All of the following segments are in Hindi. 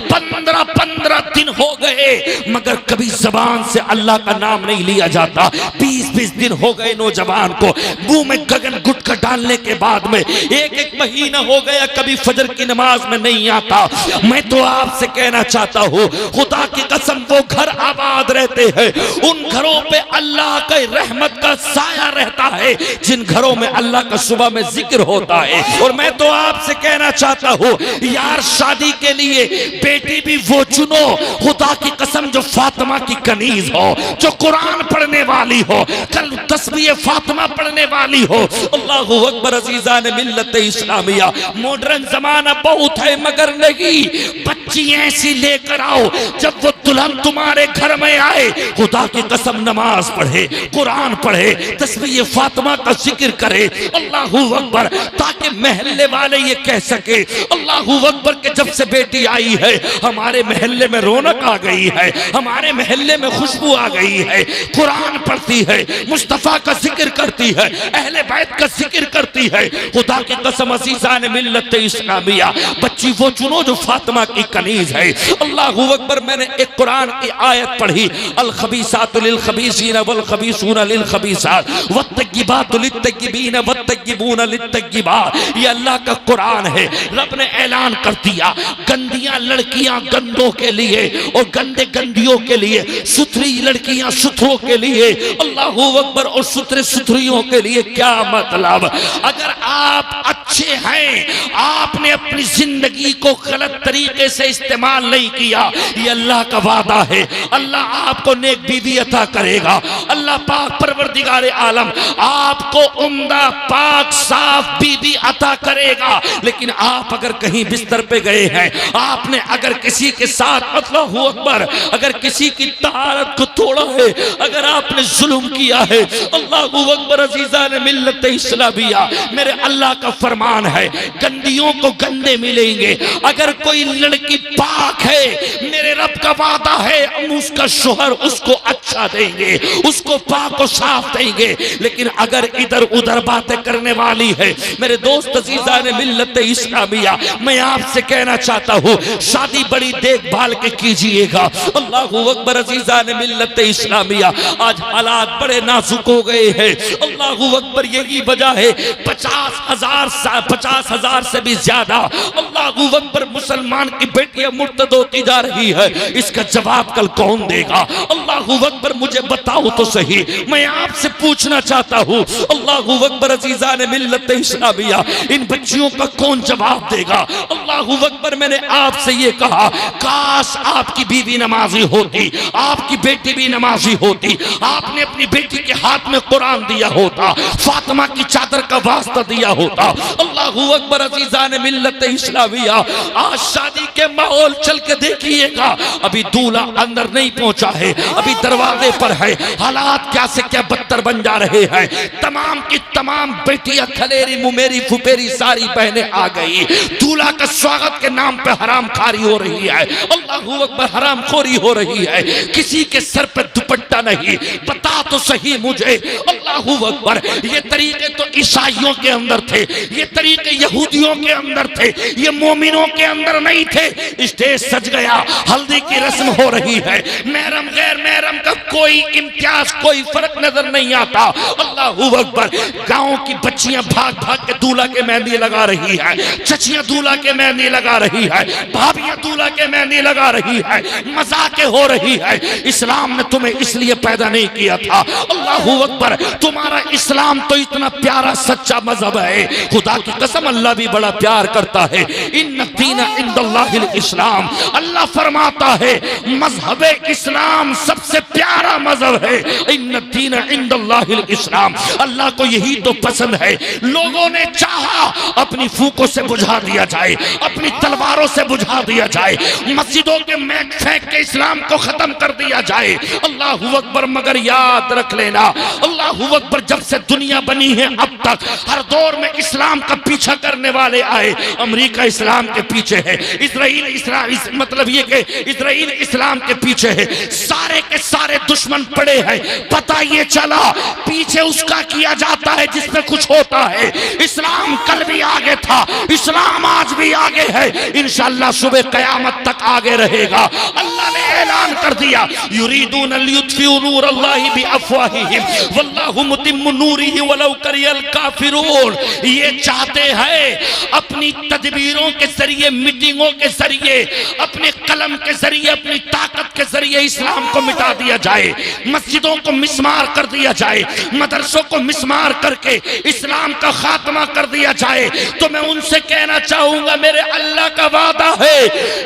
15 दिन हो गए मगर कभी जबान से अल्लाह का नाम नहीं लिया जाता। 20 दिन हो गए नौजवान को मुंह में गगन गुटखा डालने के बाद में, एक महीना हो गया कभी फजर की नमाज में नहीं आता। मैं तो आपसे कहना चाहता हूँ, खुदा की कसम वो घर आबाद रहते हैं, उन घरों पे अल्लाह का रहमत का साया रहता है जिन घरों में अल्लाह का सुबह में जिक्र होता है। और मैं तो आपसे कहना चाहता हूँ यार, शादी के लिए बेटी भी वो चुनो खुदा की कसम जो फातिमा की कनीज हो, जो कुरान पढ़ने वाली हो, कल तस्बीह फातिमा पढ़ने वाली हो। अल्लाहु अकबर। अज़ीज़ान मिल्लत इस्लामिया, मॉडर्न जमाना बहुत है मगर नहीं, बच्ची ऐसी लेकर आओ जब वो दुल्हन तुम्हारे घर में आए खुदा की कसम नमाज पढ़े, कुरान पढ़े, तस्बीह फातिमा का जिक्र करे। अल्लाहु अकबर। ताकि महल्ले वाले ये कह सके अल्लाहु अकबर के जब से बेटी आई है हमारे महल्ले में रौनक आ गई है, हमारे महल्ले में खुशबू आ गई है, कुरान पढ़ती है, मुस्तफा का जिक्र करती है, अहले बैत का जिक्र करती है। खुदा की कसम अज़ीज़ान मिल्लत इस्लामिया, बच्ची वो चुनो जो फातिमा की कनीज है। अल्लाहु अकबर। मैंने एक कुरान की आयत पढ़ी, अल खबीसातु लिल खबीसीन वल खबीसून लिल खबीसात वत्तय्यिबातु लित तय्यिबीन वत्तय्यिबून लित तय्यिबात। ये अल्लाह का कुरान है। रब ने ऐलान कर दिया, गंदियां लड़कियां गंदों के लिए और गंदे गंदियों के लिए, सुथरी लड़कियां सुथरों के लिए। अल्लाहु अकबर। और सुथरे सुथरियों के लिए क्या मतलब? अगर आप अच्छे हैं, आपने अपनी जिंदगी को गलत तरीके से इस्तेमाल नहीं किया, ये अल्लाह का वादा है, अल्लाह आपको नेक बीवी अता करेगा। अल्लाह पाक परवरदिगार आलम आपको उम्दा पाक साफ बीवी अता करेगा। लेकिन आप अगर कहीं बिस्तर पे गए हैं, आपने अगर किसी के साथ अल्लाहु अकबर, अगर किसी की तहारत को तोड़ा है, अगर आपने जुल्म किया है, अल्लाहु अकबर। अज़ीज़ान मिल्लत इस्लामिया, मेरे अल्लाह का फरमान है गंदियों को गंदे मिलेंगे। अगर कोई लड़की पाक है, मेरे रब का वादा है हम उसका शोहर उसको अच्छा देंगे, उसको पाक और साफ देंगे। लेकिन अगर इधर उधर बातें करने वाली है, मेरे दोस्त अज़ीज़ान मिल्लत इस्लामिया, मैं आपसे कहना चाहता हूँ शादी बड़ी देखभाल के कीजिएगा। अल्लाहु अकबर। अज़ीज़ान मिल्लत इस्लामिया, आज हालात बड़े नाजुक हो गए हैं। अल्लाहु अकबर। यही वजह है 50,000 से भी ज्यादा अल्लाहु अकबर मुसलमान की बेटियां मुर्तद होती जा रही है। इसका जवाब कल कौन देगा? अल्लाहु अकबर। मुझे बताओ तो सही, मैं आपसे पूछना चाहता हूँ अल्लाहु अकबर। अज़ीज़ान मिल्लत इस्लामिया, इन बच्चियों का कौन जवाब देगा? अल्लाहु अकबर। मैंने आपसे ये कहा, काश आपकी बीवी नमाजी होती, आपकी बेटी भी नमाजी होती, आपने अपनी बेटी के हाथ में कुरान दिया होता, फातिमा की चादर का वास्ता दिया होता। अल्लाहु अकबर। अज़ीज़ान मिल्लत इस्लामिया, आज शादी के माहौल चल के देखिएगा, अभी दूल्हा अंदर नहीं पहुंचा है, अभी दरवाजे पर है। हालात क्या से क्या बदतर बन जा रहे हैं। तमाम की तमाम बेटियां खलेरी मुमेरी फुपेरी सारी बहनें आ गई। दूल्हा का स्वागत के नाम पे हराम खारी हो रही है। अल्लाहु अकबर। हराम खोरी हो रही है। किसी के सर पे दुपट्टा नहीं। बता तो सही मुझे अल्लाहु अकबर। ये तरीके तो ईसाइयों के अंदर थे, ये तरीके यहूदियों के अंदर थे, ये मोमिनों के अंदर नहीं थे। स्टेज सज गया, हल्दी की रस्म हो रही है, महरम गैर महरम का कोई इम्तियाज कोई फर्क नजर नहीं आता। अल्लाहु अकबर। गांव की बच्चियां भाग भाग के दूल्हा के मेहंदी लगा रही है, चचियां दूल्हा के मेहंदी लगा रही है, भाभियां दूल्हा के मेहंदी लगा रही है, मजाक हो रही है। इस्लाम ने तुम्हें इसलिए पैदा नहीं किया था। अल्लाहु अकबर। तुम्हारा इस्लाम तो इतना प्यारा सच्चा मजहब है, खुदा की कसम अल्लाह भी बड़ा प्यार करता है। इन्न दीन इंदल्लाहिल इस्लाम, अल्लाह फरमाता है मजहब इस्लाम सबसे प्यारा मजहब है। इन्न दीन इंदल्लाहिल इस्लाम, अल्लाह को यही तो पसंद है। लोगों ने चाहा अपनी फूकों से बुझा दिया जाए, अपनी तलवारों से बुझा दिया जाए, मस्जिदों के मैक फेंक के इस्लाम को खत्म कर दिया जाए। अल्लाहु अकबर। मगर याद रख लेना अल्लाहु अकबर, जब से दुनिया बनी है अब तक हर दौर में इस्लाम का पीछा करने वाले आए। अमेरिका इस्लाम के पीछे है, इजराइल मतलब ये कि इजराइल इस्लाम के पीछे है, सारे के सारे दुश्मन पड़े हैं, पता ये चला पीछे उसका किया जाता है जिसमें कुछ होता है। इस्लाम कल भी आगे था, इस्लाम आज भी आगे है, इंशाअल्लाह सुबह कयामत तक आगे रहेगा। अल्लाह ने ऐलान कर दिया, युरीदून लियुत्फिउ नूरल्लाहि बिअफ़वाहिहिम वल्लाहु मुतिम्मु नूरिही वलौ करिहल काफिरून। ये चाहते हैं अपनी तदबीरों के जरिए, मीटिंगों के जरिए, अपने कलम के जरिए, अपनी ताकत के जरिए इस्लाम को मिटा दिया जाए, मस्जिदों को मिसमार कर दिया जाए, मदरसों को मिसमार करके इस्लाम का खात्मा कर दिया जाए। तो मैं उनसे कहना चाहूंगा, मेरे अल्लाह का वादा है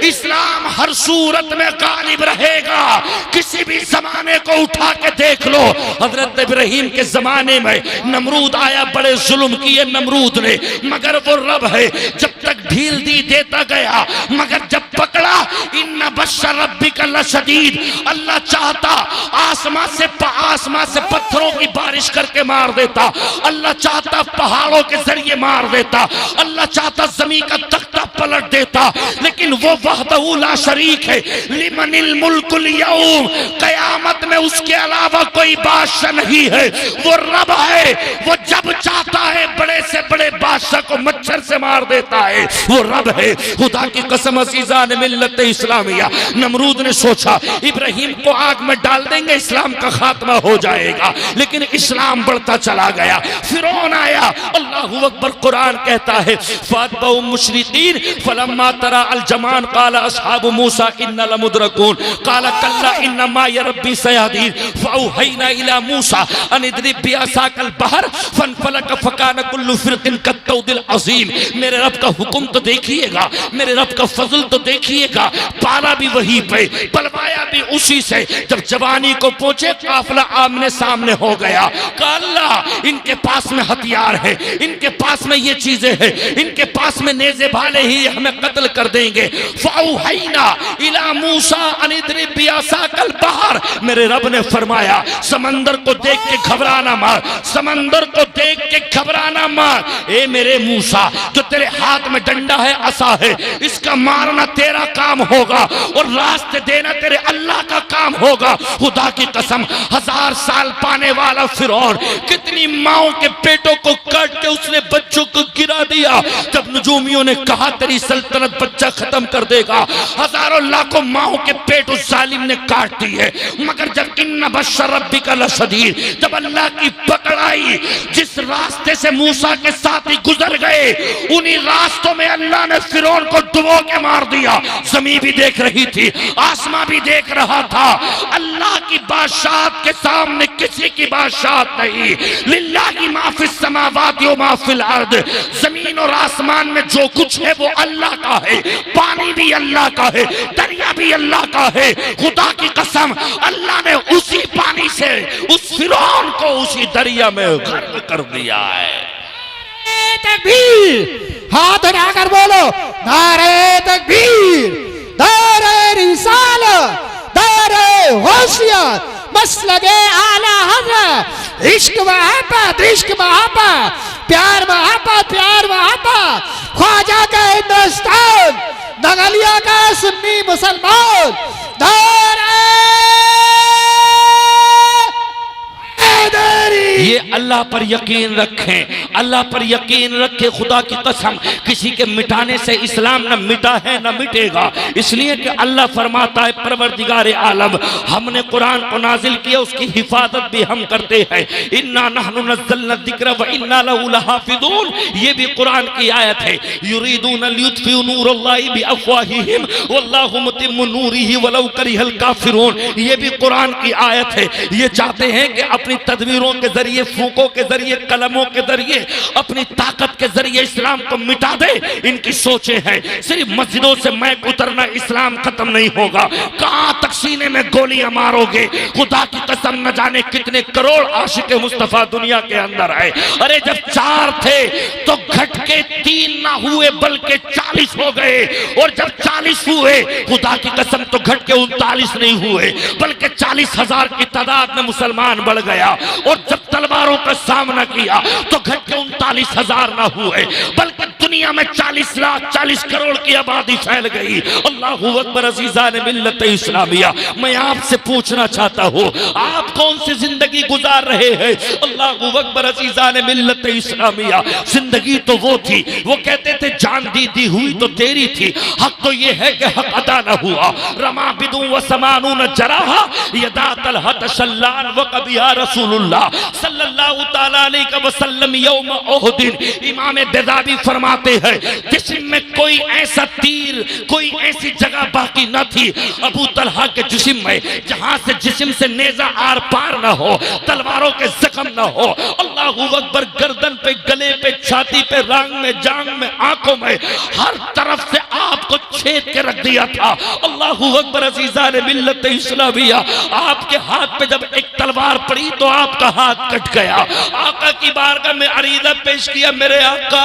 इस्लाम हर सूरत में गालिब रहेगा। किसी भी जमाने को उठा के देख लो, हजरत इब्राहिम के जमाने में नमरूद आया, बड़े जुल्म किए नमरूद ने, मगर वो रब है, जब तक ढील दी देता गया, मगर जब पकड़ा इन्ना बश्शर रब्बिका लशदीद। अल्लाह चाहता आसमां से पत्थरों की बारिश करके मार देता, अल्लाह चाहता पहाड़ों के जरिए मार देता, अल्लाह चाहता जमीन का तख्ता पलट देता, लेकिन वो वहदहू ला शरीक है। लिमनिल मुल्कुल यौम, कयामत में उसके अलावा कोई बादशाह नहीं है, वो रब है। वो जब चाहता है बड़े से बड़े बादशाह को मच्छर से मार देता है, वो रब है। खुदा की कसम अज़ीज़ान मिल्लत इस्लामिया, नमरूद ने सोचा इब्राहिम को आग में डाल देंगे, इस्लाम का खात्मा हो जाएगा, लेकिन इस्लाम बढ़ता चला गया। फिरौन आया, अल्लाहु अकबर, कुरान कहता है फातबहु मुशरिकीन फलम्मा तरा अल जमान काला अस्हाबु मूसा इन्ना लमुद्रकून काला कल्ला इन्ना माय रब्बी सयादीन फअवहैना इला मूसा अन इद्रिब बिअसाकल बहर फनफलक फकान कुल्लु फिरकिन कत्तौदिल अज़ीम। मेरे रब का हुक्म तो देखिएगा, मेरे रब का फजल तो देखिएगा, पाला भी वही पे, पलवाया भी उसी से। जब जवानी को पहुंचे काफिला आमने सामने हो गया, अल्लाह इनके पास में हथियार है, इनके पास में ये चीजें हैं, इनके पास में नेज़े भाले ही हमें कत्ल कर देंगे। फअवहैना इला मूसा अन इद्रिब बिअसाकल बहर, मेरे रब ने फरमाया समंदर को देख के घबराना मत, समंदर को देख के घबराना मत। ए मेरे मूसा, जो तेरे हाथ में डंडा है, असा है, इसका मारना तेरा काम होगा और रास्ते देना तेरे अल्लाह का काम होगा। खुदा की कसम, 1000 साल पाने वाला फिरौन कितनी माओं के पेटों को काट के उसने बच्चों को गिरा दिया। जब नजूमियों ने कहा तेरी सल्तनत बच्चा खत्म कर देगा, हजारों लाखों माओं के पेट उस जालिम ने काट दिए। मगर जब इन्ना बश्शर रब्बिका लशदीद, जब अल्लाह की पकड़ आई, जिस रास्ते से मूसा के साथ ही गुजर गए, उन्हीं रास्तों में अल्लाह ने फिरौन को डुबो के मार दिया। जमीन भी देख रही थी, आसमां भी देख रहा था। अल्लाह की बादशाहत के सामने किसी की बादशाहत नहीं। लिल्लाहि मा फिस समावाति व मा फिल अर्द, जमीन और आसमान में जो कुछ है वो अल्लाह का है, पानी भी अल्लाह का है, दरिया भी अल्लाह का है। खुदा की कसम, अल्लाह ने उसी पानी से उस फिरौन को उसी दरिया में गर्क कर दिया है। तकबीर, हाथ उठाकर बोलो नारे तकबीर, नारे रिसालत, नारे गौसियत, मसलके आला हज़रत। इश्क मोहब्बत, इश्क मोहब्बत, प्यार मोहब्बत, प्यार मोहब्बत। ख्वाजा का हिंदुस्तान, नगलिया का सुन्नी मुसलमान। ये अल्लाह पर यकीन रखें, अल्लाह पर यकीन रखें। खुदा की कसम, किसी के मिटाने से इस्लाम न मिटा है न मिटेगा। इसलिए कि अल्लाह फरमाता है परवरदिगार आलम, हमने कुरान को नाजिल किया, उसकी हिफाजत भी हम करते हैं। इन्ना नहनु नज़्ज़लना ज़िक्र व इन्ना लहू लहाफ़िज़ून, ये भी कुरान की आयत है। युरीदून लियुत्फ़िउ नूरल्लाहि बिअफ़वाहिहिम वल्लाहु मुतिम्मु नूरिही वलौ करिहल काफ़िरून, ये भी कुरान की आयत है। ये चाहते हैं कि अपनी तदबीरों के जरिए, फूकों के जरिए, कलमों के जरिए, अपनी ताकत के जरिए इस्लाम को मिटा दे। इनकी सोचे हैं सिर्फ मस्जिदों से मैक उतरना इस्लाम खत्म नहीं होगा। कहां तक सीने में गोलियां मारोगे? खुदा की कसम, न जाने कितने करोड़ आशिक मुस्तफा दुनिया के अंदर है। अरे जब 4 थे तो घट के 3 ना हुए बल्कि 40 हो गए, और जब 40 39 हुए, खुदा की कसम तो घट के 39 नहीं हुए, बल्कि 40,000 की तादाद में मुसलमान बढ़ गया। और जब तलवारों का सामना किया तो घट के 39,000 ना हुए, बल्कि दुनिया में 40 लाख 40 करोड़ की आबादी फैल गई। अल्लाहू अकबर। अज़ीज़ान मिल्लत इस्लामिया, मैं आपसे पूछना चाहता हूँ, आप कौन सी जिंदगी गुजार रहे हैं? अल्लाहू अकबर। अज़ीज़ान मिल्लत इस्लामिया, जिंदगी तो वो थी, वो कहते थे जान दी हुई तो तेरी थी, हक तो ये है कि हक अदा न हुआ। रमा बिदू व समानून जराहा यदा तलहत शल्लान व कबिया रसूलुल्लाह सल्लल्लाहु तआला अलैहि वसल्लम यौम उहुद। इमाम बेदावी फरमाते हैं, जिस्म में कोई ऐसा तीर, कोई ऐसी जगह बाकी न थी अबू तलहा के जिस्म में जहां से जिस्म से नेजा आर पार न हो, तलवारों के जख्म न हो। अल्लाहू अकबर। गर्दन पे, गले पे, छाती पे, रांग में, जांग में, आंखों में, हर तरफ से आपको छेद के रख दिया था। अल्लाहू अकबर। अज़ीज़ान मिल्लत इस्लामिया, आपके हाथ पे जब एक तलवार पड़ी तो आपका हाथ कट गया। आका की बारगाह में अरीज़ा पेश किया, मेरे आका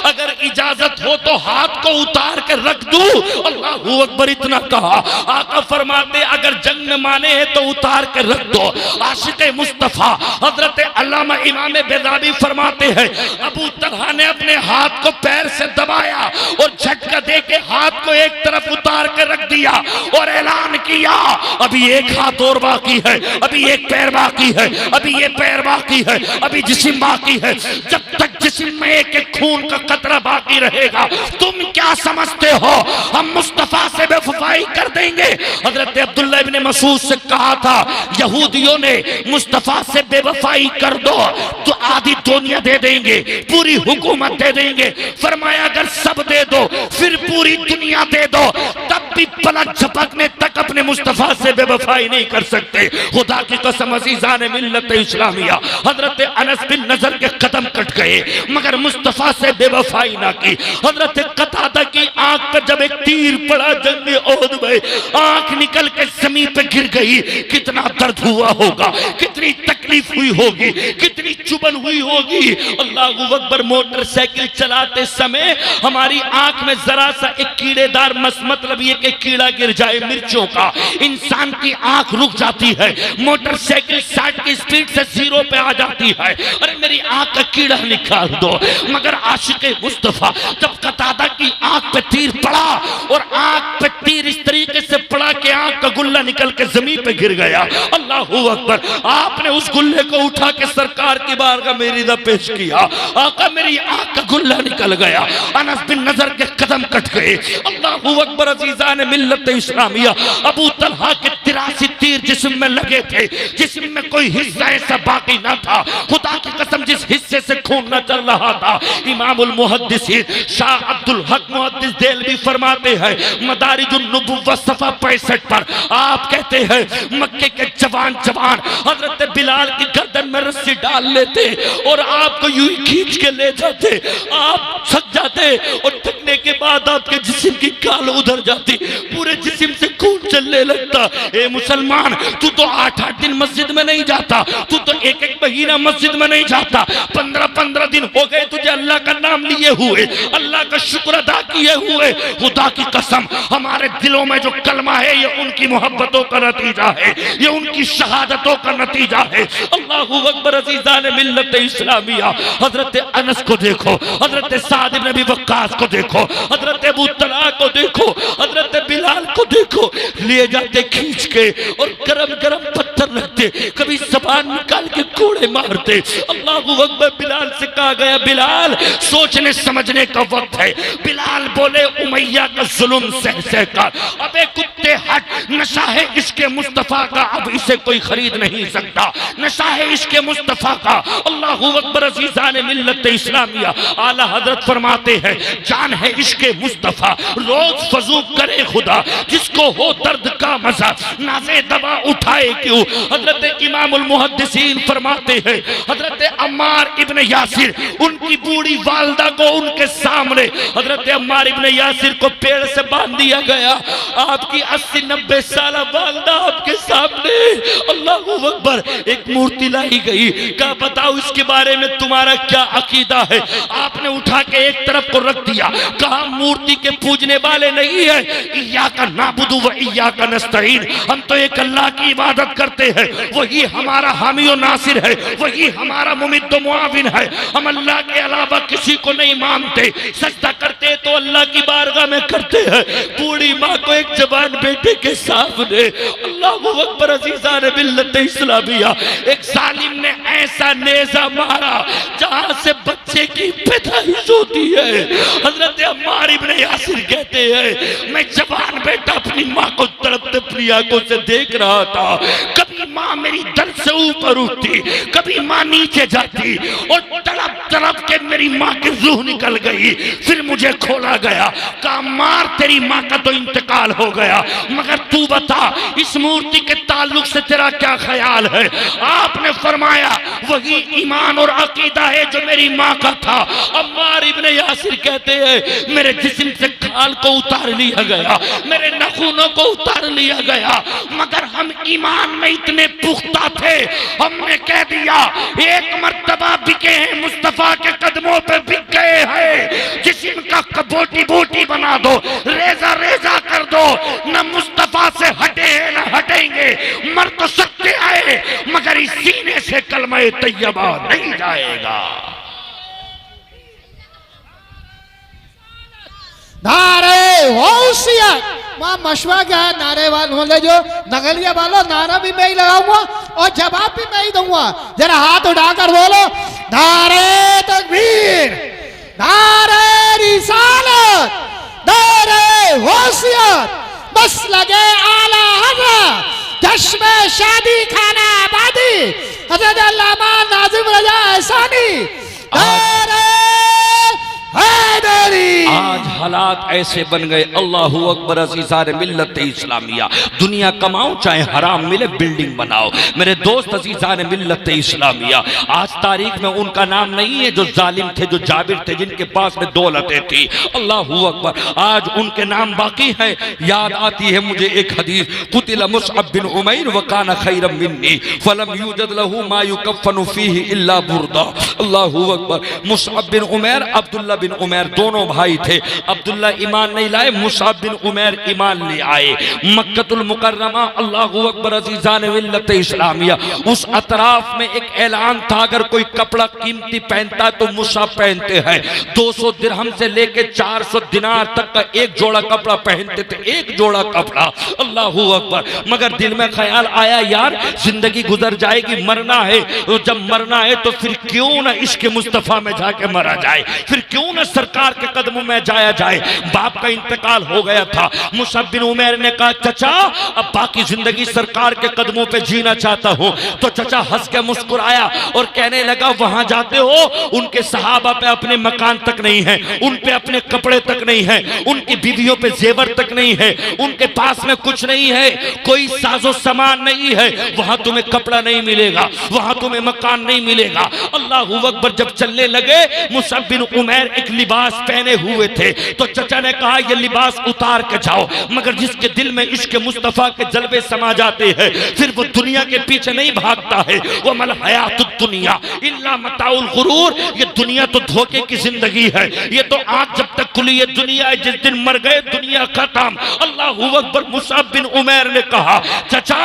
अगर इजाजत हो तो हाथ को उतार के रख दूं। अल्लाहू अकबर। इतना कहा, आका फरमाते अगर जंग में माने हैं तो उतार के रख दो। आशिक़े मुस्तफा हजरत अल्लामा इमाम बेदावी फरमाते हैं, अबू तलहा ने अपने हाथ को पैर से दबाया और झटका दे के हाथ को एक तरफ उतार के रख दिया और ऐलान किया, अभी एक हाथ और बाकी है, अभी एक पैर बाकी है, अभी ये पैर बाकी है, अभी जिस्म बाकी है। जब तक जिस्म में एक खून का कतरा बाकी रहेगा, तुम क्या समझते हो हम मुस्तफा से बेवफाई कर देंगे? हजरत अब्दुल्लाह इब्न मसूद से कहा था, यहूदियों ने मुस्तफा से बेवफाई कर दो तो आधी दुनिया दे देंगे, पूरी हुकूमत दे देंगे। फरमाया अगर सब दे दो फिर पूरी दुनिया दे दो, तब भी पलक झपकने तक अपने मुस्तफा से बेवफाई नहीं कर सकते। खुदा की कसम। अज़ीज़ान मिल्लत इस्लामिया, हजरत अनस बिन नजर के कदम कट गए मगर मुस्तफा से बेवफाई ना की। हजरत कतादा की आंख पर जब एक तीर पड़ा जंग ओहद में, आंख निकल के जमीन पे गिर गई। कितना दर्द हुआ होगा, कितनी तकलीफ हुई होगी, कितनी चुभन हुई होगी। अल्लाहू अकबर। मोटरसाइकिल चलाते समय हमारी आंख में जरा सा एक कीड़ेदार मतलब ये कि कीड़ा गिर जाए मिर्चों का, इंसान की आंख रुक जाती है। मोटरसाइकिल 60 की स्पीड से 0 पे आ जाती है, अरे मेरी आंख का कीड़ा निकाल दो। मगर आशिक़े मुस्तफा जब कतादा की आंख पे तीर पड़ा और आंख पे तीर इस तरीके से पड़ा कि आंख का गुल्ला निकल के जमीन पे गिर गया। अल्लाहू अकबर। आपने उस गुल्ले को उठा के सरकार की बारगाह में रिदा पेश किया, आका मेरी आंख का गुल्ला निकल गया। अनस बिन नजर के कदम कट गए। अल्लाहू अकबर। अज़ीज़ान मिल्लत इस्लामिया, अबू तलहा के 83 तीर जिस्म में लगे थे, जिस्म में कोई हिस्सा ऐसा बाकी ना था। खुदा की कसम जिस हिस्से से खून न चल रहा था, इमामुल मुहद्दिसीन शाह अब्दुल हक मुहद्दिस देलवी फरमाते हैं मदारिजुन नुबुव्वत सफ़ा 65 पर, आप कहते हैं मक्के के जवान हजरत बिलाल की गर्दन में रस्सी डाल लेते और आपको यूं ही खींच के ले जाते, आप थक जाते और थकने के बाद आपके जिस्म की काल उधर जाती, पूरे जिस्म से खून चलने लगता। ए मुसलमान, तू तो 8-8 दिन मस्जिद में नहीं जाता, तू तो 1-1 महीना मस्जिद में नहीं जाता, 15-15 दिन हो गए तुझे अल्लाह का नाम लिए हुए, अल्लाह का शुक्र अदा किए हुए। खुदा की कसम हमारे दिलों में जो कलमा है ये उनकी मोहब्बतों का नतीजा है, ये उनकी शहादतों का नतीजा है। अल्लाहू अकबर। अज़ीज़ान मिल्लत इस्लामिया, हजरत अनस को देखो, हजरत साद इब्न अबी वक्कास को देखो, हजरत अबू तलहा को देखो, हजरत बिलाल को देखो, लिए जाते खींच के और गरम गरम पत्थर रखते, कभी ज़बान निकाल के कोड़े मारते। अल्लाहू अकबर। बिलाल से कहा गया, बिलाल सोचने समझने का वक्त है। बिलाल बोले, उमैया का जुल्म सह सह कर, अबे कुत्ते हट, नशा है इसके मुस्तफा का, अब इसे कोई खरीद नहीं सकता, नशा है इसके मुस्तफा का। अल्लाहू अकबर। अज़ीज़ान मिल्लत इस्लामिया, आला हजरत फरमाते हैं जान है इसके मुस्तफा, रोज फजू करे खुदा, जिसको हो दर्द का मजा, नाज़े दवा उठाए क्यों। हजरत इमामुल मुहद्दिसीन फरमाते हैं, हजरत अम्मार इब्न यासिर, उनकी बूढ़ी वालदा को उनके सामने, हजरत अम्मार इब्न यासिर को पेड़ से बांध दिया गया, आपकी 80-90 साल वालदा आपके सामने। अल्लाह अल्लाहू अकबर, एक मूर्ति लाई गई। क्या बताओ इसके बारे में तुम्हारा क्या अकीदा है? आपने उठा के एक तरफ को रख दिया, कहा मूर्ति के पूजने वाले नहीं है, इय्याका नाबुदु व इय्याका नस्तईन, हम तो एक अल्लाह की इबादत करते हैं, वही हमारा हामी और नासिर है, वही हमारा मुमिद व मुआविन है, हम अल्लाह के अलावा किसी को नहीं मानते, सजदा करते तो अल्लाह की बारगाह में करते हैं। बूढ़ी माँ को एक जवान बेटे के सामने अल्लाहू अकबर अज़ीज़ान मिल्लत इस्लामिया, एक जालिम ने ऐसा नेज़ा मारा जहां से बच्चे की पैदाइश होती है। हजरत अम्मार इब्ने यासिर कहते हैं मैं जवान बेटा अपनी माँ को तड़पते अपनी आंखों से देख रहा था, कभी माँ मेरी दर्द से ऊपर उठती, कभी माँ नीचे जाती और तड़प तड़प के मेरी माँ की रूह निकल गई। फिर मुझे खोला गया, कहा मार तेरी माँ का तो इंतकाल हो गया, मगर तू बता इस मूर्ति के ताल्लुक से तेरा क्या ख्याल है? आपने फरमाया वही ईमान और अकीदा है जो मेरी माँ का था। अम्मार इब्ने यासिर कहते हैं मेरे जिस्म से खाल को उतार लिया गया, मेरे नखूनों को उतार लिया गया, मगर हम ईमान में इतने पुख्ता थे, हमने कह दिया एक मर्तबा बिके हैं मुस्तफा के कदमों पे बिक गए हैं, जिस्म का बोटी बोटी बना दो, रेजा रेजा कर दो, न मुस्तफा से हटे न हटेंगे, मर तो सकते हैं मगर इस सीने से कलमा तैयबा नहीं जाएगा। नारे गौसियत, वहाँ मशवा क्या है? नारे वाले जो नगलिया वालों, नारा भी मैं ही लगाऊंगा और जवाब भी मैं ही दूंगा। जरा हाथ उठाकर बोलो नारे तकबीर, नारे रिसालत, नारे गौसियत, बस लगे आला हज़रत, जश्न शादी खाना आबादी हज़रत अल्लामा नाज़िम रज़ा एहसानी, नारे हैदरी। आज हालात ऐसे बन गए, अल्लाहू अकबर अज़ीज़ान मिल्लत इस्लामिया, दुनिया कमाओ चाहे हराम मिले, बिल्डिंग बनाओ। मेरे दोस्त अज़ीज़ान मिल्लत इस्लामिया, आज तारीख में उनका नाम नहीं है जो जालिम थे, जो जाबिर थे, जिनके पास में दौलतें थी। अल्लाहू अकबर, आज उनके नाम बाकी है। याद आती है मुझे एक हदीस, कुतिला मुसअब बिन उमैर व काना खैरम मिन्नी फलम यूजद लहू मा युकफ़नु फीही इल्ला बुरदा। अल्लाहू अकबर, मुसअब बिन उमैर, अब्दुल्ला बिन उमैर दोनों भाई थे। अब्दुल्ला ईमान नहीं लाए, मुसअब बिन उमैर ईमान ले आए। मक्कतुल मुकर्रमा, अल्लाहू अकबर अज़ीज़ान मिल्लत इस्लामिया, उस अतराफ में एक ऐलान था अगर कोई कपड़ा कीमती पहनता तो मुसअब पहनते हैं। 200 दिरहम से लेके 400 दिनार तक का एक जोड़ा कपड़ा पहनते थे, एक जोड़ा कपड़ा। अल्लाहू अकबर, मगर दिल में ख्याल आया यार जिंदगी गुजर जाएगी, मरना है, जब मरना है तो फिर क्यों ना इश्क मुस्तफा में जाके मरा जाए, फिर क्यों ना सरकार के कदमों में जाया जाए। बाप का इंतकाल हो गया था। मुसअब बिन उमैर ने कहा चचा अब बाकी जिंदगी सरकार के कदमों पे जीना चाहता हूं। तो चचा हंस के मुस्कुराया और कहने लगा वहां जाते हो उनके सहाबा पे अपने मकान तक नहीं है, उन पे अपने कपड़े तक नहीं है, उनकी बीवियों पे जेवर तक नहीं है, उनके पास में कुछ नहीं है, कोई साजो सामान नहीं है, वहां तुम्हें कपड़ा नहीं मिलेगा, वहां तुम्हें मकान नहीं मिलेगा। अल्लाहू अकबर, जब चलने लगे मुसअब बिन उमैर एक लिबास पहने हुए थे, तो चचा ने कहा ये लिबास उतार के जाओ, मगर जिसके दिल में इश्क मुस्तफा के जलवे समा जाते हैं फिर वो दुनिया के पीछे नहीं भागता है। वो मल हयातुद दुनिया इल्ला मताउल गुरूर, ये दुनिया तो धोखे की जिंदगी है, ये तो आंख जब तक खुली ये दुनिया है, जिस दिन मर गए दुनिया खत्म। अल्लाहू अकबर, मुसअब बिन उमैर ने कहा चचा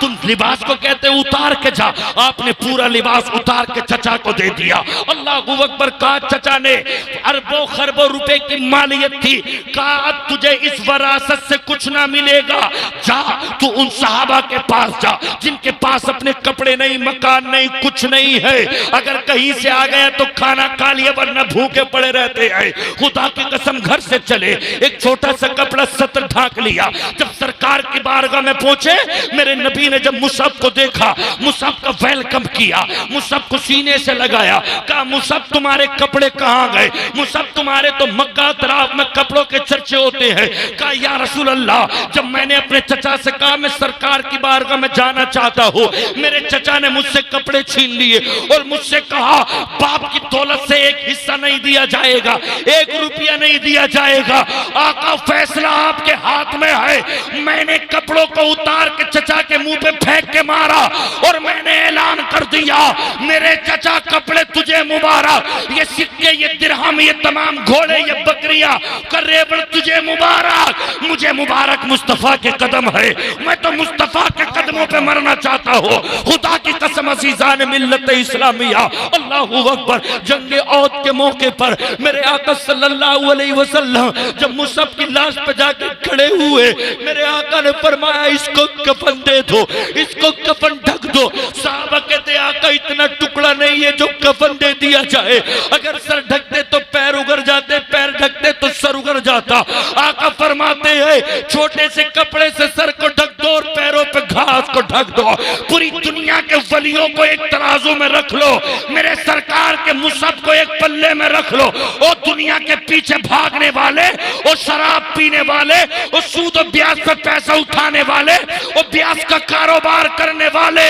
तुम लिबास को कहते उतार के जा। आपने पूरा लिबास उतार के चचा को दे दिया। अल्लाहू अकबर, कहा चचा ने अरबों खरबों रुपए की मालियत थी, कहा तुझे इस वरासत से कुछ ना मिलेगा, जा तू उन सहाबा के पास जा जिनके पास अपने कपड़े नहीं, मकान नहीं, कुछ नहीं है, अगर कहीं से आ गया तो खाना खा लिया वरना भूखे पड़े रहते हैं। खुदा की कसम घर से चले, एक छोटा सा कपड़ा सतर ढाक लिया। जब सरकार की बारगाह में पहुंचे, मेरे नबी ने जब मुसअब को देखा, मुसअब का वेलकम किया, मुसअब को सीने से लगाया, कहा मुसअब तुम्हारे कपड़े कहाँ गए? मुसअब तुम्हारे तो मक्का तराफ में कपड़ों के चर्चे होते हैं। कहा या रसूल अल्लाह, जब मैंने अपने चचा से कहा मैं सरकार की बारगाह में जाना चाहता हूँ, मेरे चचा ने मुझसे कपड़े छीन लिए और मुझसे कहा बाप की दौलत से एक हिस्सा नहीं दिया जाएगा, 1 रुपया नहीं दिया जाएगा, आका फैसला आपके हाथ में है। मैंने कपड़ों को उतार के चचा के मुंह पे फेंक के मारा और मैंने ऐलान कर दिया, मेरे चचा कपड़े तुझे मुबारक, ये सिक्के, ये दिरहम, ये तमाम घोड़े, ये बकरियां का रेवड़ तुझे मुबारक। मुझे मुबारक मुस्तफा के कदम है, मैं तो मुस्तफा के कदमों पे मरना चाहता हूँ। खुदा की कसम अज़ीज़ान मिल्लत इस्लामिया, अल्लाहू अकबर। जंग औद के मौके पर मेरे आका सल्लल्लाहु अलैहि वसल्लम जब मुसअब की लाश पे जाके खड़े हुए, मेरे आका ने फरमाया इसको कफन दे दो, इसको कफन ढक दो। साहबा कहते आका इतना टुकड़ा नहीं है जो कफन दे दिया जाए, अगर सर ढकते तो पैर उगड़ जाते, पैर ढकते तो सर उगड़ जाता। आका फरमाते हैं छोटे से कपड़े से सर को ढक दो और पैरों पे घास को ढक दो। पूरी दुनिया के वलियों को एक तराजू में रख लो, मेरे सरकार के मुसअब को एक पल्ले में रख लो। और दुनिया के पीछे भागने वाले, और शराब पीने वाले, और सूद और ब्याज पे पैसा उठाने वाले, और ब्याज का कारोबार करने वाले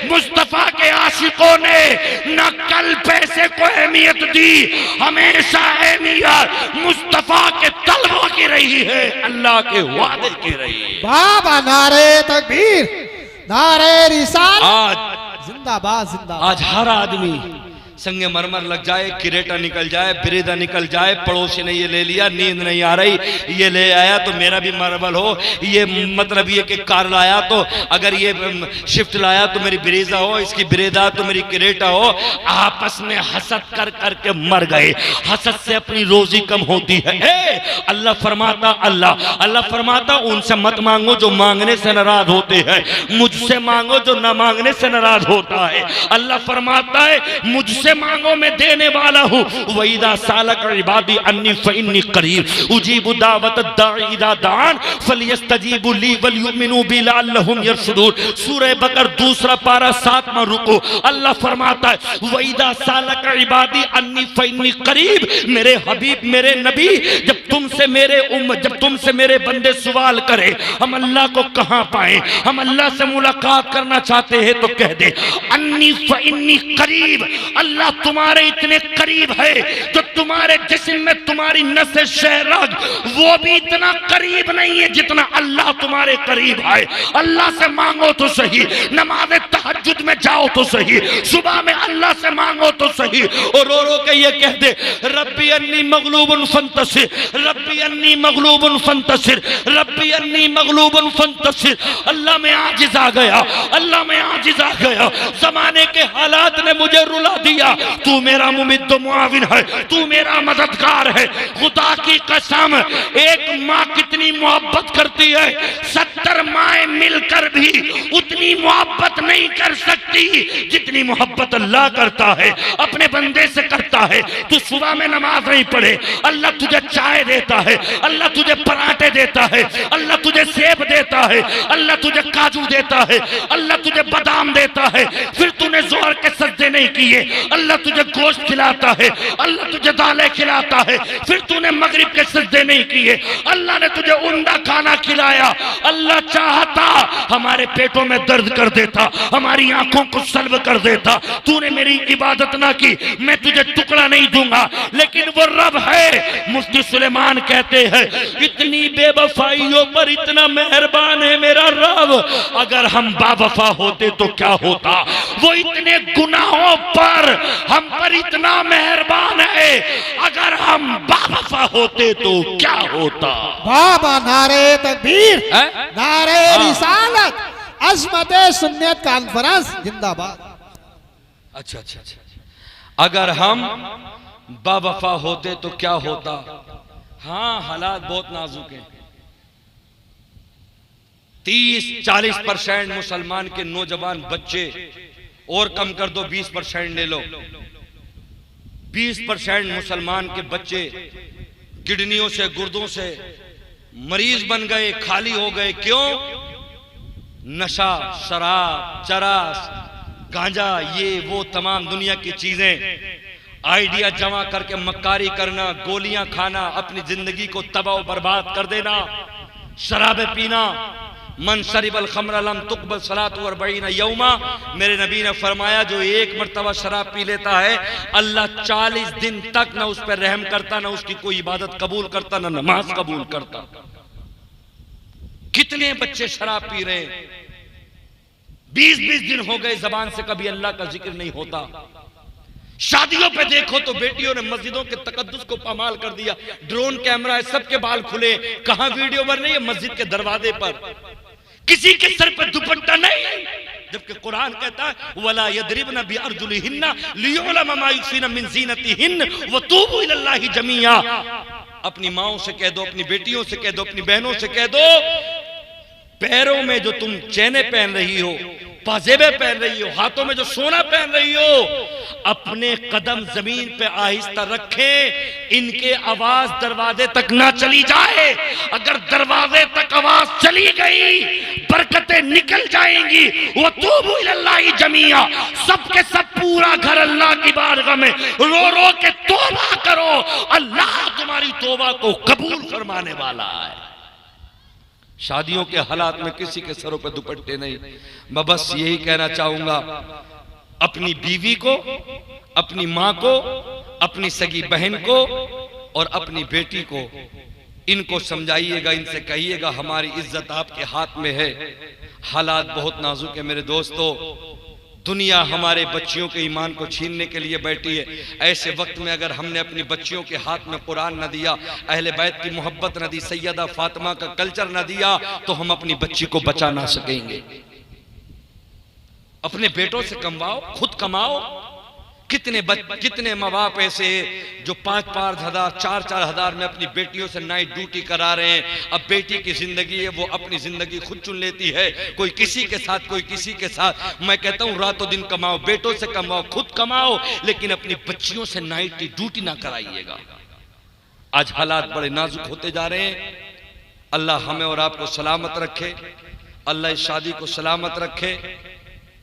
मुस्तफा के आशिकों ने न कल पैसे को अहमियत दी, हमेशा अहमियत मुस्तफा के तलबों की रही है, अल्लाह के वादे की रही है। बाबा नारे तकबीर, नारे रिसाल, आज जिंदाबाद जिंदाबाद। आज हर आदमी संगे मरमर लग जाए, किरेटा निकल जाए, बिरेदा निकल जाए, पड़ोसी ने ये ले लिया, नींद नहीं आ रही, ये ले आया तो मेरा भी मार्बल हो, ये मतलब ये कि कार लाया तो अगर ये शिफ्ट लाया तो मेरी बिरेजा हो, इसकी बिरेदा तो मेरी किरेटा हो। आपस में हसद कर करके मर गए। हसद से अपनी रोजी कम होती है। अल्लाह फरमाता उनसे मत मांगो जो मांगने से नाराज होते हैं, मुझसे मांगो जो न मांगने से नाराज होता है। अल्लाह फरमाता है मुझसे मांगो मैं देने वाला हूँ। वईदा सालक इबादी अन्नी फइन्नी करीब उजीबु दावत दाई इदा दान फलियस्तजीबु ली वलयुमिनु बी लअल्लहुम यरशुदून। सूरह बकर दूसरा पारा 7वां रुकू। अल्लाह फरमाता है वईदा सालक इबादी अन्नी फइन्नी करीब, मेरे हबीब मेरे नबी जब तुमसे मेरे बंदे सवाल करे हम अल्लाह को कहां पाए, हम अल्लाह से मुलाकात करना चाहते हैं तो कह दे अन्नी फइन्नी करीब। अल्लाह तुम्हारे इतने करीब है जो तुम्हारे जिस्म में तुम्हारी नसें शहरग वो भी इतना करीब नहीं है जितना अल्लाह तुम्हारे करीब है। अल्लाह से मांगो तो सही, नमाज तहज्जुद में जाओ तो सही, सुबह में अल्लाह से मांगो तो सही, और रो रो के ये कह दे रब्बी अन्नी मगलूबुन फंतसिर, रब्बी अन्नी मगलूबुन फंतसिर, रब्बी अन्नी मगलूबुन फंतसिर। अल्लाह में आजिज आ गया, अल्लाह में आजिज आ गया, जमाने के हालात ने मुझे रुला दिया, तू मेरा मुमिद्द मुआविन है, तू मेरा मददगार है। खुदा की कसम एक माँ कितनी मोहब्बत करती है, 70 माएं मिलकर भी उतनी मोहब्बत नहीं कर सकती जितनी मोहब्बत अल्लाह करता है, अपने बंदे से करता है। तू सुबह में नमाज नहीं पढ़े, अल्लाह तुझे चाय देता है, अल्लाह तुझे पराठे देता है, अल्लाह तुझे सेब देता है, अल्लाह तुझे काजू देता है, अल्लाह तुझे बादाम देता है। फिर तूने जोर के सजदे नहीं किए, अल्लाह तुझे गोश्त खिलाता है, अल्लाह तुझे दालें खिलाता है। फिर तूने मगरिब के सजदे नहीं किए, अल्लाह ने तुझे उम्दा खाना खिलाया। अल्लाह चाहता हमारे पेटों में दर्द कर देता, हमारी आंखों को सल्ब कर देता। तूने मेरी इबादत ना की, मैं तुझे टुकड़ा नहीं दूंगा, लेकिन वो रब है। मुफ्ती सुलेमान कहते हैं इतनी बेवफाइयों पर इतना मेहरबान है मेरा रब, अगर हम बावफा होते तो क्या होता। वो इतने गुनाहों पर हम पर इतना मेहरबान है, अगर हम बावफा होते तो क्या होता। बाबा नारे तकबीर, नारे रिसालत, अज़मत सुन्नत कॉन्फ्रेंस जिंदाबाद। अच्छा, अगर हम बावफा होते तो क्या होता। हाँ, हालात बहुत नाजुक हैं। 30-40% मुसलमान के नौजवान बच्चे, और कम कर दो 20% ले लो, 20% मुसलमान के बच्चे किडनियों से गुर्दों से मरीज बन गए, खाली हो गए। क्यों? नशा, शराब, चरस, गांजा, ये वो तमाम दुनिया की चीजें, आइडिया जमा करके मक्कारी करना, गोलियां खाना, अपनी जिंदगी को तबाह बर्बाद कर देना, शराबे पीना। मन शरीबल खमर लम तुकबल सलातु अर्बईना यौमा, मेरे नबी ने फरमाया जो एक मर्तबा शराब पी लेता है अल्लाह 40 दिन तक ना उस पर रहम करता, ना उसकी कोई इबादत कबूल करता, ना नमाज कबूल करता। कितने बच्चे शराब पी रहे हैं। 20-20 दिन हो गए जबान से कभी अल्लाह का जिक्र नहीं होता। शादियों पे देखो तो बेटियों ने मस्जिदों के तकद्दुस को पामाल कर दिया। ड्रोन कैमरा है, सबके बाल खुले, कहां वीडियो बन रही है? मस्जिद के दरवाजे पर, किसी के सर पे दुपट्टा नहीं, जबकि कुरान कहता है वला यदरिबना बिअरजुलिहिन्ना लियुअलम मा युखफिना मिन ज़ीनतिहिन्न वतूबू इलल्लाहि जमीआ। अपनी माओं से कह दो, अपनी बेटियों से कह दो, अपनी बहनों से कह दो, पैरों में जो तुम चैने पहन रही हो, पाजेबे पहन रही हो, हाथों में जो सोना पहन रही हो, अपने कदम जमीन पे आहिस्ता रखें, इनके आवाज दरवाजे तक ना चली जाए। अगर दरवाजे तक आवाज चली गई बरकतें निकल जाएंगी। वो तूबू इलल्लाहि जमीआ, सबके सब पूरा घर अल्लाह की बारगाह में रो रो के तौबा करो, अल्लाह तुम्हारी तौबा को कबूल फरमाने वाला है। शादियों के हालात में किसी के सरों पे दुपट्टे नहीं। मैं बस यही कहना चाहूंगा, अपनी बीवी को, अपनी मां को, अपनी सगी बहन को और अपनी बेटी को इनको समझाइएगा, इनसे कहिएगा हमारी इज्जत आपके हाथ में है। हालात बहुत नाजुक है मेरे दोस्तों। दुनिया हमारे बच्चियों के ईमान को छीनने के लिए बैठी है। ऐसे वक्त में अगर हमने अपनी बच्चियों के हाथ में कुरान न दिया, अहले बैत की मोहब्बत न दी, सैयदा फातिमा का कल्चर न दिया, तो हम अपनी बच्ची को बचा ना सकेंगे। अपने बेटों से कमवाओ, खुद कमाओ। कितने माँ बाप ऐसे हैं जो 5-5 हजार 4-4 हजार में अपनी बेटियों से नाइट ड्यूटी करा रहे हैं। अब बेटी की जिंदगी है, वो अपनी जिंदगी खुद चुन लेती है, कोई किसी के साथ, कोई किसी के साथ। मैं कहता हूं रातों दिन कमाओ, बेटों से कमाओ, खुद कमाओ, लेकिन अपनी बच्चियों से नाइट की ड्यूटी ना कराइएगा। आज हालात बड़े नाजुक होते जा रहे हैं। अल्लाह हमें और आपको सलामत रखे, अल्लाह इस शादी को सलामत रखे।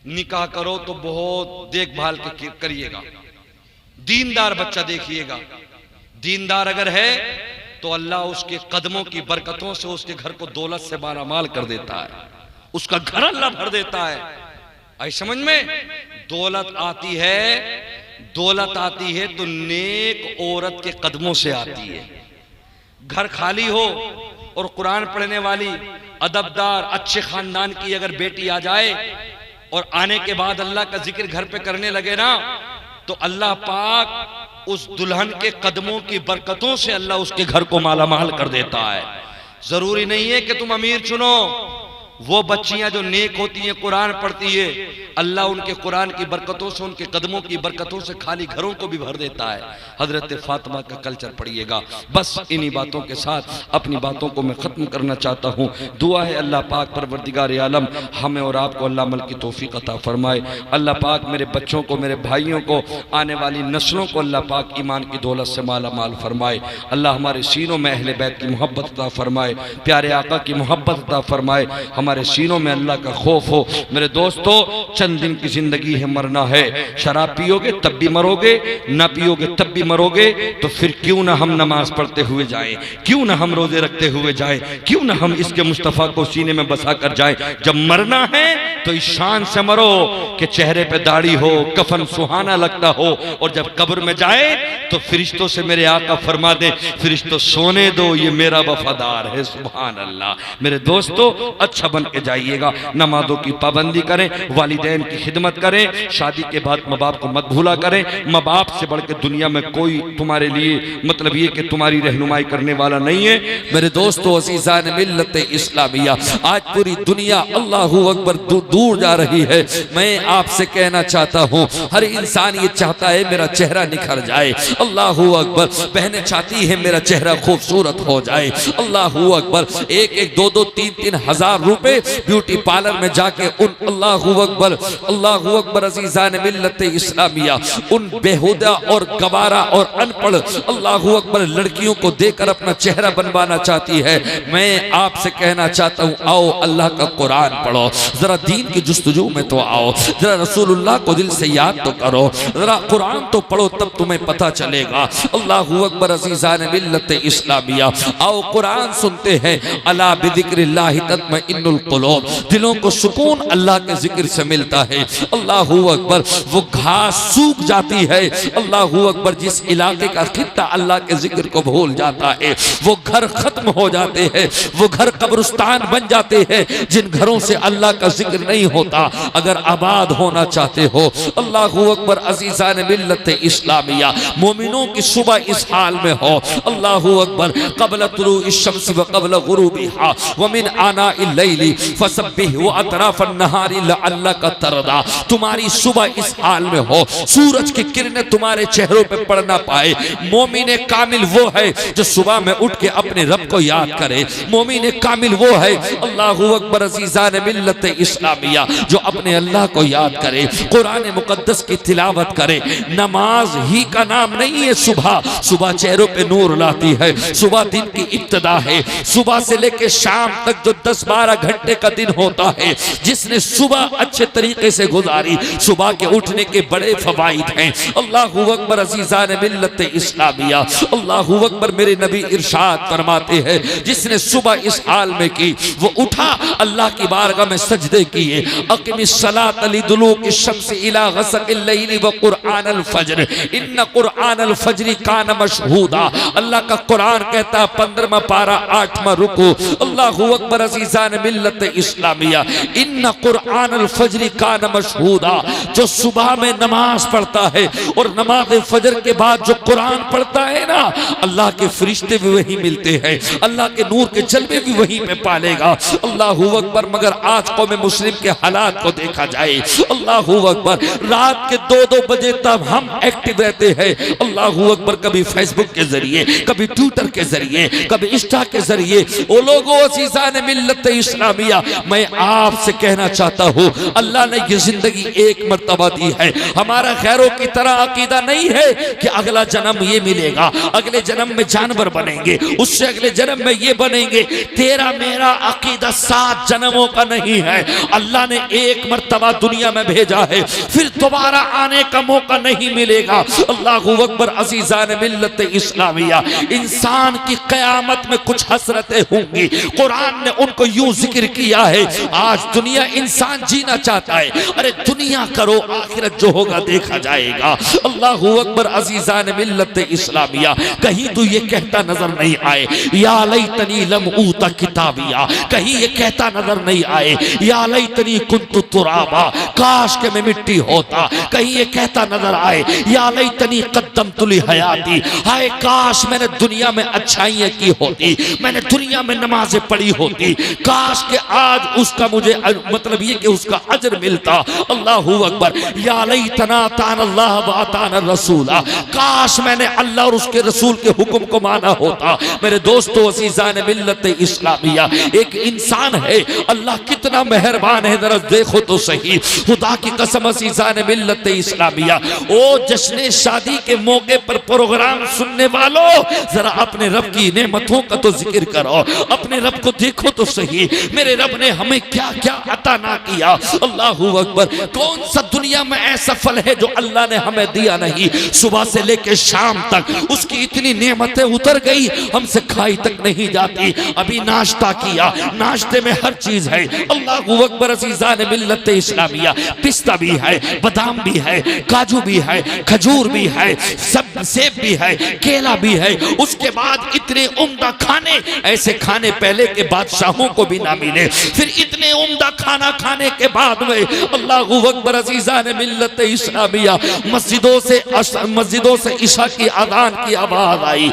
निकाह करो तो बहुत देखभाल के करिएगा, दीनदार बच्चा देखिएगा। दीनदार अगर है तो अल्लाह उसके कदमों की बरकतों से उसके घर को दौलत से मालामाल कर देता है, उसका घर अल्लाह भर देता है। आई समझ में? दौलत आती है तो नेक औरत के कदमों से आती है। घर खाली हो और कुरान पढ़ने वाली, अदबदार, अच्छे खानदान की अगर बेटी आ जाए और आने के बाद अल्लाह का जिक्र घर पे करने लगे ना, तो अल्लाह पाक उस दुल्हन के कदमों की बरकतों से अल्लाह उसके घर को मालामाल कर देता है। जरूरी नहीं है कि तुम अमीर चुनो। वो बच्चियां जो नेक होती हैं, कुरान पढ़ती है, अल्लाह उनके कुरान की बरकतों से, उनके कदमों की बरकतों से खाली घरों को भी भर देता है। हजरत फातिमा का कल्चर पढ़िएगा। बस इन्हीं बातों के साथ अपनी बातों को मैं ख़त्म करना चाहता हूँ। दुआ है अल्लाह पाक परवरदिगार आलम हमें और आपको अल्लाह अमल की तौफीक अता फरमाए। अल्लाह पाक मेरे बच्चों को, मेरे भाइयों को, आने वाली नस्लों को अल्लाह पाक ईमान की दौलत से माला माल फरमाए। अल्लाह हमारे सीनों में अहले बैत की मोहब्बत अता फरमाए, प्यारे आका की मोहब्बत अता फरमाए, हमारे सीनों में अल्लाह का खौफ हो। मेरे दोस्तों, चंद दिन की जिंदगी है, मरना है। शराब पियोगे तब भी मरोगे, ना पियोगे तब भी मरोगे। तो फिर क्यों ना हम नमाज पढ़ते हुए जाएं, क्यों ना हम रोजे रखते हुए जाएं, क्यों ना हम इसके मुस्तफ़ा को सीने में बसा कर जाएं। जब मरना है तो इस शान से मरो कि चेहरे पे दाढ़ी हो, कफन सुहाना लगता हो, और जब कब्र में जाए तो फरिश्तों से मेरे आका फरमा दे, फरिश्तों सोने दो, ये मेरा वफादार है। सुभान अल्लाह। मेरे दोस्तों, अच्छा बन के जाइएगा, नमाजों की पाबंदी करें, वालिदैन की खिदमत करें, शादी के बाद माँ बाप को मत भूला करें। माँ बाप से बढ़ के दुनिया में कोई तुम्हारे लिए मतलब ये कि तुम्हारी रहनुमाई करने वाला नहीं है। मेरे दोस्तों, अज़ीज़ान मिल्लत इस्लामिया, आज पूरी दुनिया अल्लाहू अकबर दूर जा रही है। मैं आपसे कहना चाहता हूँ, हर इंसान ये चाहता है मेरा चेहरा निखर जाए। अल्लाहू अकबर। बहनें चाहती है मेरा चेहरा खूबसूरत हो जाए। अल्लाहू अकबर। 1-1, 2-2, 3-3 हजार रुपए ब्यूटी पार्लर में जाके उन अल्लाहू अकबर अज़ीज़ान मिल्लत इस्लामिया, उन बेहुदा और गवारा और अनपढ़ अल्लाहू अकबर लड़कियों को देकर अपना चेहरा बनवाना चाहती है। मैं आपसे कहना चाहता हूँ, आओ अल्लाह का कुरान पढ़ो, जरा दीन की जुस्तजू में तो आओ, जरा रसूलुल्लाह को दिल से याद तो करो, जरा कुरान तो पढ़ो, तब तुम्हें पता चलेगा। अल्लाहू अकबर अज़ीज़ान मिल्लत इस्लामिया। आओ कुरान सुनते हैं। अला बिज़िक्रिल्लाहि तत्मइन्नुल ततमइन्नुल कुलूब, दिलों को सुकून अल्लाह के जिक्र से मिलता है। अल्लाहू अकबर, वो घास सूख जाती है। अल्लाहू अकबर, जिस इलाके का खित्ता अल्लाह के जिक्र को भूल जाता है वो घर खत्म हो जाते हैं, वो घर कब्रिस्तान बन जाते हैं जिन घरों से अल्लाह का जिक्र नहीं होता। अगर आबाद होना चाहते हो, अल्लाहू अकबर, अज़ीज़ान मिल्लत इस्लामिया, मोमिनों की सुबह इस हाल में हो, अल्लाहू अकबर, क़ब्ल तुलूइश शम्स व क़ब्ल गुरूबिहा व मिन आनाइल लैली फसब्बिह व अतराफन नहारी लअल्लका तरदा। तुम्हारी सुबह इस हाल में हो, सूरज की किरणें तुम्हारे चेहरों पे पड़ ना पाए। मोमिन कामिल वो है जो सुबह में उठ के अपने रब को याद करे। मोमिन कामिल वो है, अल्लाहू अकबर, अज़ीज़ान मिल्लत इस्लामिया, जो अपने अल्लाह को याद करे, कुरान मुकद्दस की तिलावत करे। नमाज ही का नाम नहीं है सुबह। सुबह चेहरों पे नूर लाती है, सुबह दिन की इब्तिदा है। सुबह से लेके शाम तक जो 10-12 घंटे का दिन होता है, जिसने सुबह अच्छे तरीके से गुजारी, सुबह के उठने के बड़े फवाइद हैं। अल्लाहू अकबर, अज़ीज़ान मिल्लत इस्लामिया, अल्लाहू अकबर, मेरे नबी इरशाद फरमाते हैं, जिसने सुबह इस हाल में की, वो उठा, अल्लाह की बारगाह में सजदे किए। अक़िमिस्सलात लिदुलूक़ि शम्स इला ग़सक़िल लैली व क़ुरआनल फ़ज्र इन्न क़ुरआनल फ़ज्रि कान मशहूदा। अल्लाह का कुरान कहता है 15वां पारा 8वां रुकू, अल्लाहू अकबर, अज़ीज़ान मिल्लत इस्लामिया, इन्न क़ुरआनल फ़ज्रि कान मशहूदा। जो सुबह में नमाज पढ़ता है और नमाज फजर के बाद जो कुरान पढ़ता है ना, अल्लाह के फरिश्ते भी वही मिलते हैं, अल्लाह के नूर के जलवे भी वहीं पे पालेगा। अल्लाहू अकबर, मगर आज कौम मुस्लिम के हालात को देखा जाए, अल्लाहू अकबर, रात के 2-2 बजे तक हम एक्टिव रहते हैं। अल्लाहू अकबर, कभी फेसबुक के जरिए, कभी ट्विटर के जरिए, कभी इंस्टा के जरिए। ओ लोगों, अज़ीज़ान मिल्लत इस्लामिया, मैं आपसे कहना चाहता हूँ, अल्लाह ने ये जिंदगी एक मर्तबा दी है। हमारा खैरों की तरह अकीदा नहीं है कि अगला जन्म ये मिलेगा, अगले जन्म में जानवर बनेंगे, उससे अगले जन्म में ये बनेंगे। तेरा मेरा अकीदा 7 जन्मों का नहीं है। अल्लाह ने एक मर्तबा दुनिया में भेजा है, फिर दोबारा आने का मौका नहीं मिलेगा। अल्लाहू अकबर, अज़ीज़ान मिल्लत इस्लामिया, इंसान की क़यामत में कुछ हसरतें होंगी। कुरान ने उनको यूं जिक्र किया है। आज दुनिया इंसान जीना चाहता है, अरे दुनिया करो, आखिरत जो होगा देखा जाएगा। अल्लाहू अकबर, अज़ीज़ान मिल्लत इस्लामिया, कहीं तो ये कहता नजर नहीं आए, या लैतनी लम ऊता किताबिया, कहीं ये कहता नजर नहीं आए, या लैतनी कुन्तु तुराबा, काश के मैं मिट्टी होता। कहीं ये कहता नजर आए, या लैतनी क़द्दमतु ली हयाती, हाय काश मैंने दुनिया में अच्छाइयाँ की होती, मैंने दुनिया में नमाजें पढ़ी होती, काश के आज उसका मुझे मतलब ये कि उसका अजर मिलता। अल्लाहू अकबर, या लैतना तान अल्लाह व अताना रसूला, काश मैंने अल्लाह और उसके रसूल के हुक्म को माना होता। मेरे दोस्तों, अज़ीज़ान मिल्लत इस्लामिया, एक इंसान है, अल्लाह कितना मेहरबान है, जरा देखो तो सही, खुदा की कसम। अज़ीज़ान मिल्लत इस्लामिया, ओ जश्न शादी के मौके पर प्रोग्राम सुनने वालों, जरा अपने रब की नेमतों का तो जिक्र करो, अपने रब को देखो तो सही। मेरे रब ने हमें क्या क्या अता ना किया। अल्लाहू अकबर, कौन सा दुनिया में ऐसा फल है जो अल्लाह ने हमें दिया नहीं? सुबह से लेकर शाम तक उसकी इतनी नेमतें उतर गई, हमसे खाई तक नहीं जाती। अभी नाश्ता किया, नाश्ते में हर चीज है। अल्लाहू अकबर, अज़ीज़ान मिल्लत इस्लामिया, पिस्ता भी है, बादाम भी है, काजू भी है, खजूर भी है, सब सेब भी है, केला भी है। उसके बाद इतने उम्दा खाने, ऐसे खाने पहले के बादशाहों को भी ना मिले। फिर इतने उम्दा खाना खाने के बाद में अल्लाहू अकबर, अज़ीज़ान मिल्लत इस्लामिया, मस्जिदों से इशा की अज़ान की आवाज आई,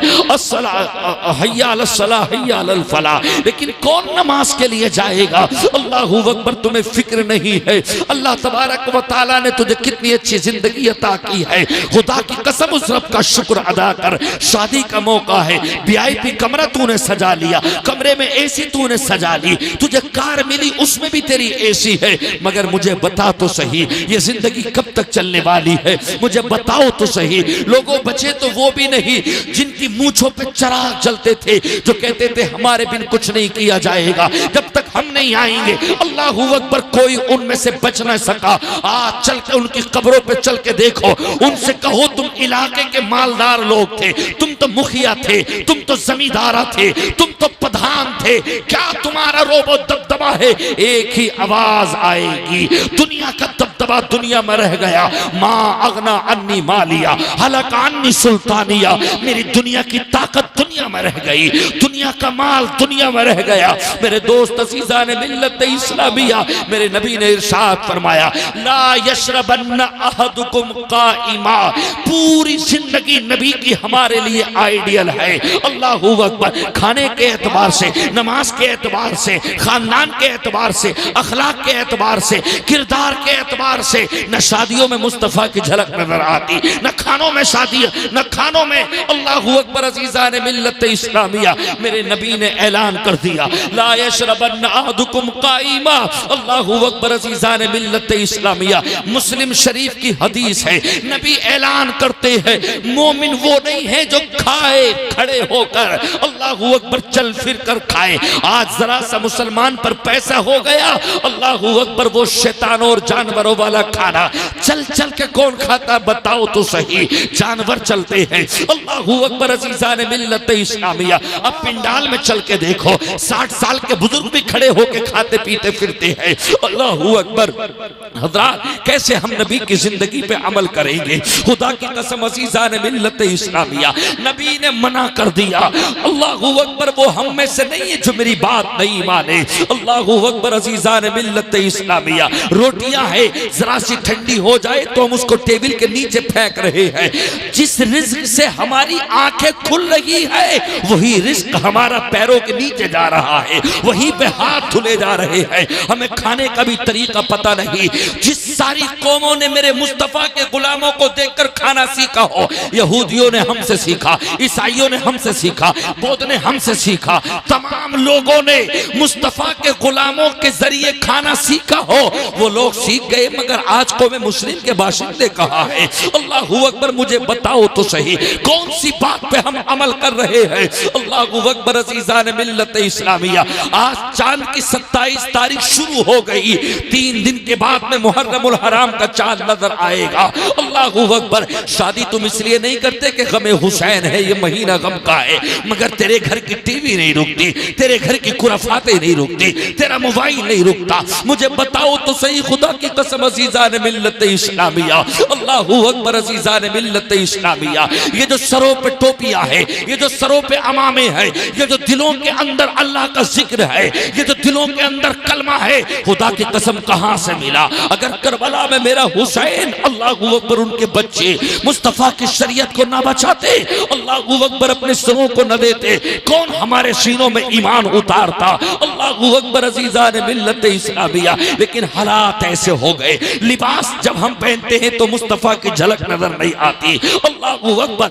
हय्या अलस सलाह हय्या अलल फलाह, लेकिन कौन नमाज के लिए जाएगा? अल्लाहू अकबर, तुम्हें फिक्र नहीं है अल्लाह तबारक व तआला ने तुझे कितनी अच्छी जिंदगी अता की है। खुदा की कसम, उस रब का शुक्र अदा कर। शादी का मौका है, वीआईपी कमरा तूने सजा लिया, कमरे में एसी तूने सजा ली, तुझे कार मिली उसमें भी तेरी एसी है, मगर मुझे बता तो सही, ये जिंदगी कब तक चलने वाली है? मुझे बताओ तो सही। लोगों बचे तो वो भी नहीं जिनकी मूंछों पे चिराग जलते थे, जो कहते थे हमारे बिन कुछ नहीं किया जाएगा जब तक हम नहीं आएंगे। अल्लाहू अकबर, कोई उनमें से बच न सका। आज चल के उनकी कब्रों पे चल के देखो, उनसे कहो तुम इलाके के मालदार लोग थे, तुम तो मुखिया थे, तुम तो जमींदार थे, तुम तो प्रधान थे, क्या तुम्हारा रोब वो दबदबा है, एक ही आवाज आएगी, दुनिया का दबदबा दुनिया में रह गया। माँ अगना अन्नी मालिया हलक अन्नी सुल्तानिया, मेरी दुनिया की ताकत दुनिया में रह गई, दुनिया का माल दुनिया में रह गया। मेरे दोस्त अज़ीज़ान मिल्लत इस्लामिया, मेरे नबी ने इरशाद फरमाया ला यशरबन्ना अहदुकुम काइमा। पूरी जिंदगी नबी की हमारे लिए आइडियल है। अल्लाहू अकबर। खाने के एतबार से, नमाज के एतबार से, खानदान के एतबार से, अखलाक के एतबार से, किरदार के एतबार से न शादियों में मुस्तफ़ा की झलक नजर आती, न खानों में शादी, न खानों में। अल्लाहू अकबर। अज़ीज़ान मिल्लत इस्लामिया, मेरे नबी ने ऐलान कर दिया ला यशरबन्ना अहदुकुम काइमा। अल्लाहू अकबर। अज़ीज़ान मिल्लत इस्लामिया, मुस्लिम शरीफ की हदीस है, नबी ऐलान करते हैं मोमिन वो नहीं है जो खाए खड़े होकर, अल्लाहू अकबर, चल फिर कर खाए। आज जरा सा मुसलमान पर पैसा हो गया, अल्लाहू अकबर, वो शैतानों और जानवरों वाला खाना चल चल के कौन खाता बताओ तो सही, जानवर चलते हैं। अल्लाहू अकबर। अज़ीज़ान मिल्लत इस्लामिया, अब पिंडाल में चल के देखो, 60 साल के बुजुर्ग भी खड़े होकर खाते पीते फिरते हैं। अल्लाहू अकबर। हज़रात, कैसे हम नबी की जिंदगी पे अमल करेंगे? खुदा की कसम अज़ीज़ान मिल्लत इस्लामिया, नबी ने मना कर दिया। अल्लाहू अकबर। वो हम में से नहीं है जो मेरी बात नहीं माने। अल्लाहू अकबर। अज़ीज़ान मिल्लत इस्लामिया, रोटियां है जरा सी ठंडी हो जाए तो हम उसको टेबल के नीचे फेंक रहे हैं। जिस रिज़्क से हमारी आंखें खुल रही है वही रिज़्क हमारा पैरों के नीचे जा रहा है, वहीं पे हाथ धुले जा रहे हैं, हमें खाने का भी तरीका पता नहीं। जिस सारी कौमों ने मेरे मुस्तफ़ा के गुलामों को देखकर खाना सीखा हो, यहूदियों ने हमसे सीखा, ईसाइयों ने हमसे सीखा, बौद्ध ने हमसे सीखा, तमाम लोगों ने मुस्तफ़ा के गुलामों के जरिए खाना सीखा हो, वो लोग सीख गए, मगर आज को मैं मुस्लिम के बाशिंदे कहा है। अल्लाहू अकबर। मुझे बताओ तो सही कौन सी बात पे हम अमल कर रहे हैं? अल्लाहू अकबर। अज़ीज़ान मिल्लत इस्लामिया, आज चांद की 27 तारीख शुरू हो गई, 3 दिन के बाद में मुहर्रमुल हराम का चांद नजर आएगा। अल्लाहू अकबर। शादी तुम इसलिए नहीं करते कि गमे हुसैन है, ये महीना गम का है, मगर तेरे घर की टीवी नहीं रुकती, तेरे घर की खुराफातें नहीं रुकती, तेरा मोबाइल नहीं रुकता। मुझे बताओ तो सही, खुदा की कसम अज़ीज़ान मिल्लत इस्लामिया, अल्लाहू अकबर। अज़ीज़ान मिल्लत इस्लामिया, ये जो सरों पे टोपियां है, ये जो सरों पे अमामे है, ये जो दिलों के अंदर अल्लाह का जिक्र है, ये जो दिलों के अंदर कलमा है, खुदा की कसम कहां से मिला? अगर करबला में मेरा हुसैन, अल्लाहू अकबर, उनके बच्चे मुस्तफ़ा की शरीयत को ना बचाते, अल्लाहू अकबर, अपने सरों को न देते, कौन हमारे सीनों में ईमान उतारता? अल्लाहू अकबर। अज़ीज़ान मिल्लत इस्लामिया, लेकिन हालात ऐसे हो गए, लिबास जब हम पहनते हैं तो मुस्तफ़ा की झलक नजर नहीं आती। अल्लाहू अकबर।